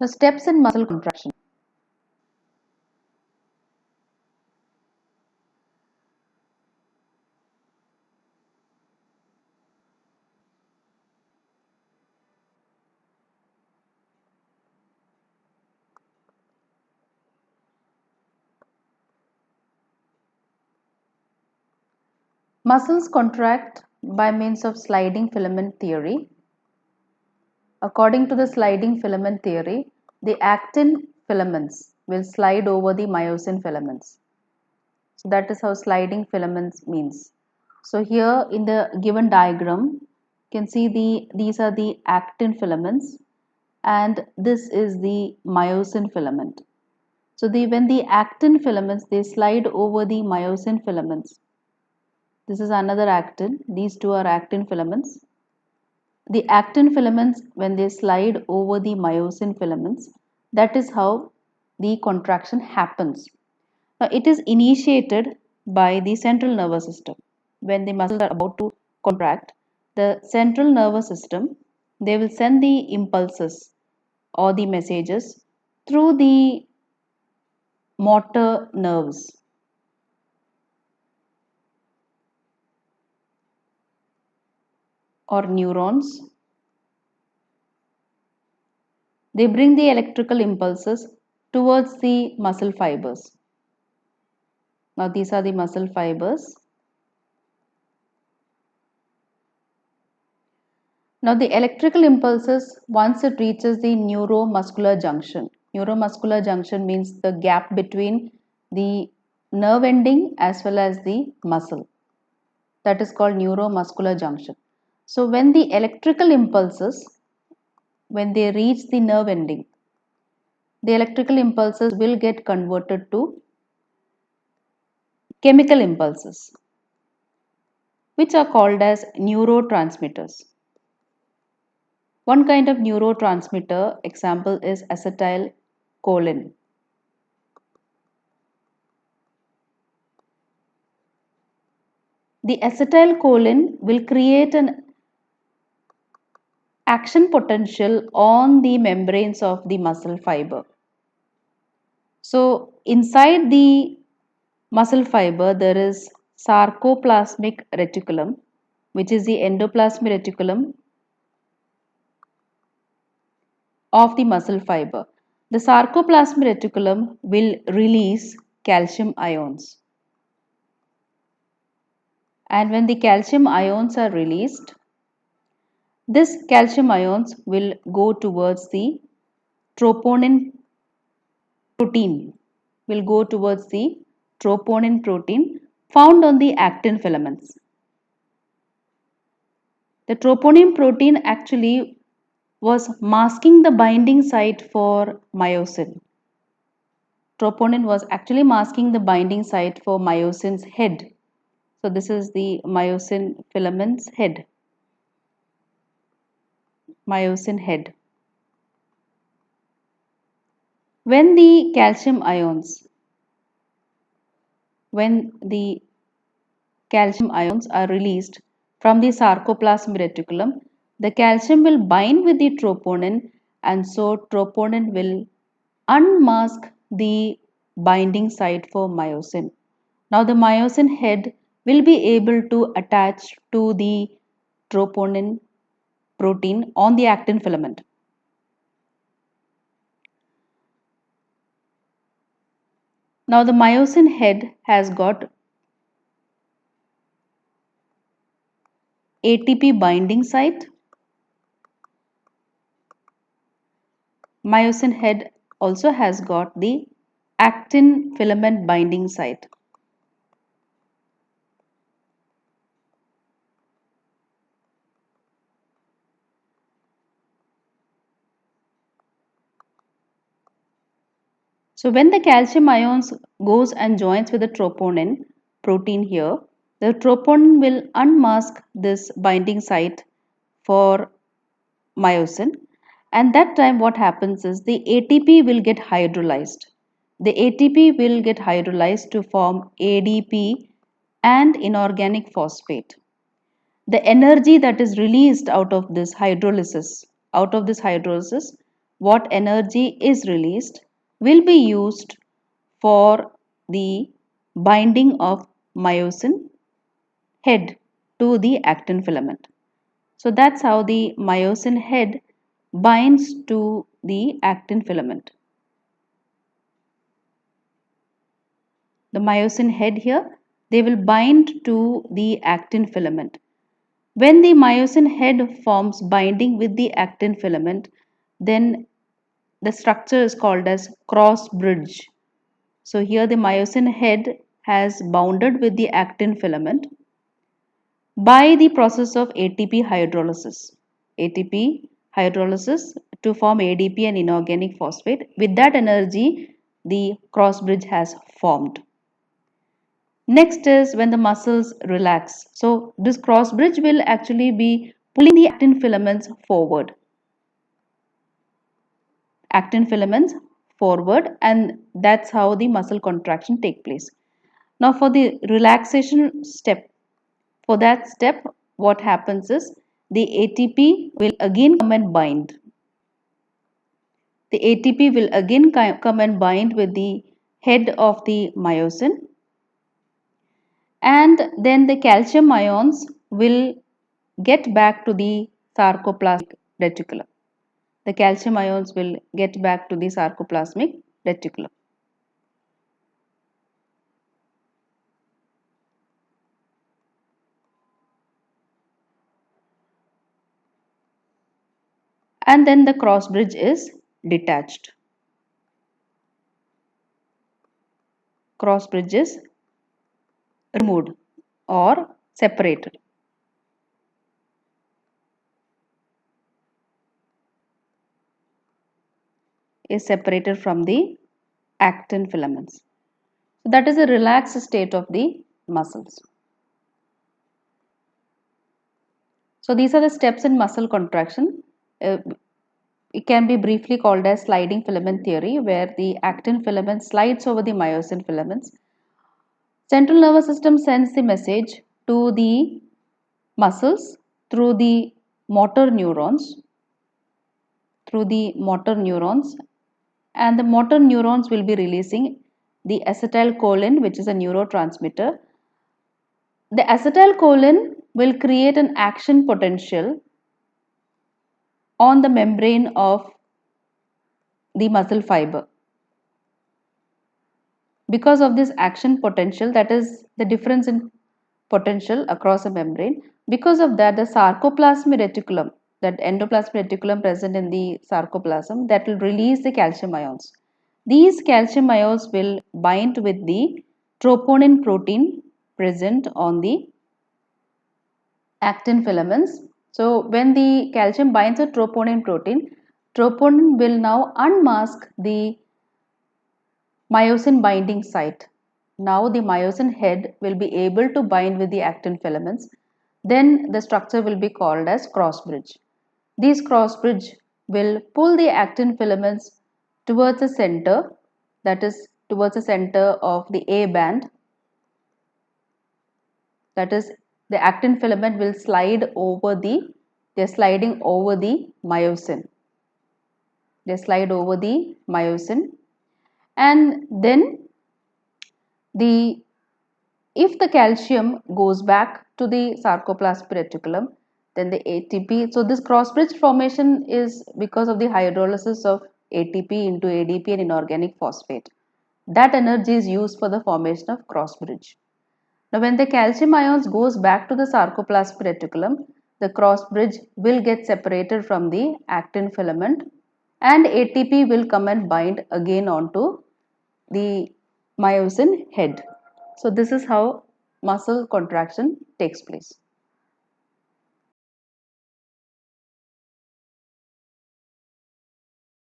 The steps in muscle contraction. Muscles contract by means of sliding filament theory. According to the sliding filament theory, the actin filaments will slide over the myosin filaments. So that is how sliding filaments means. So here in the given diagram, you can see these are the actin filaments and this is the myosin filament. So when the actin filaments, they slide over the myosin filaments. This is another actin. These two are actin filaments. The actin filaments, when they slide over the myosin filaments, that is how the contraction happens. Now, it is initiated by the central nervous system. When the muscles are about to contract, the central nervous system, they will send the impulses or the messages through the motor nerves. Or neurons. They bring the electrical impulses towards the muscle fibers. Now these are the muscle fibers. Now the electrical impulses, once it reaches the neuromuscular junction. Neuromuscular junction means the gap between the nerve ending as well as the muscle. That is called neuromuscular junction. So when the electrical impulses, when they reach the nerve ending, the electrical impulses will get converted to chemical impulses, which are called as neurotransmitters. One kind of neurotransmitter example is acetylcholine. The acetylcholine will create an action potential on the membranes of the muscle fiber. So inside the muscle fiber there is sarcoplasmic reticulum, which is the endoplasmic reticulum of the muscle fiber. The sarcoplasmic reticulum will release calcium ions. And when the calcium ions are released, this calcium ions will go towards the troponin protein, found on the actin filaments. The troponin protein actually was masking the binding site for myosin. Troponin was actually masking the binding site for myosin's head. So this is the myosin filament's head. Myosin head. When the calcium ions are released from the sarcoplasmic reticulum, the calcium will bind with the troponin and so troponin will unmask the binding site for myosin. Now the myosin head will be able to attach to the troponin protein on the actin filament. Now the myosin head has got ATP binding site. Myosin head also has got the actin filament binding site. So when the calcium ions goes and joins with the troponin protein here, the troponin will unmask this binding site for myosin, and that time what happens is the ATP will get hydrolyzed. The ATP will get hydrolyzed to form ADP and inorganic phosphate. The energy that is released out of this hydrolysis what energy is released will be used for the binding of myosin head to the actin filament. So that's how the myosin head binds to the actin filament. The myosin head here, they will bind to the actin filament. When the myosin head forms binding with the actin filament, then the structure is called as cross bridge. So here the myosin head has bounded with the actin filament by the process of ATP hydrolysis. ATP hydrolysis to form ADP and inorganic phosphate. With that energy, the cross bridge has formed. Next is when the muscles relax. So this cross bridge will actually be pulling the actin filaments forward. Actin filaments forward, and that's how the muscle contraction take place. Now for the relaxation step, for that step what happens is the ATP will again come and bind. The ATP will again come and bind with the head of the myosin, and then the calcium ions will get back to the sarcoplasmic reticulum. The calcium ions will get back to the sarcoplasmic reticulum. And then the cross bridge is detached. Cross bridge is removed or separated. Is separated from the actin filaments. So that is a relaxed state of the muscles. So these are the steps in muscle contraction. It can be briefly called as sliding filament theory, where the actin filament slides over the myosin filaments. Central nervous system sends the message to the muscles through the motor neurons, and the motor neurons will be releasing the acetylcholine, which is a neurotransmitter. The acetylcholine will create an action potential on the membrane of the muscle fiber. Because of this action potential, that is the difference in potential across a membrane, because of that the sarcoplasmic reticulum, that endoplasmic reticulum present in the sarcoplasm, that will release the calcium ions. These calcium ions will bind with the troponin protein present on the actin filaments. So when the calcium binds with troponin protein, troponin will now unmask the myosin binding site. Now the myosin head will be able to bind with the actin filaments. Then the structure will be called as cross bridge. These cross bridge will pull the actin filaments towards the center, that is towards the center of the A band. That is, the actin filament will slide over the, they are sliding over the myosin. They slide over the myosin, and then the, if the calcium goes back to the sarcoplasmic reticulum, then the ATP, so this cross bridge formation is because of the hydrolysis of ATP into ADP and inorganic phosphate. That energy is used for the formation of cross bridge. Now when the calcium ions goes back to the sarcoplasmic reticulum, the cross bridge will get separated from the actin filament, and ATP will come and bind again onto the myosin head. So this is how muscle contraction takes place.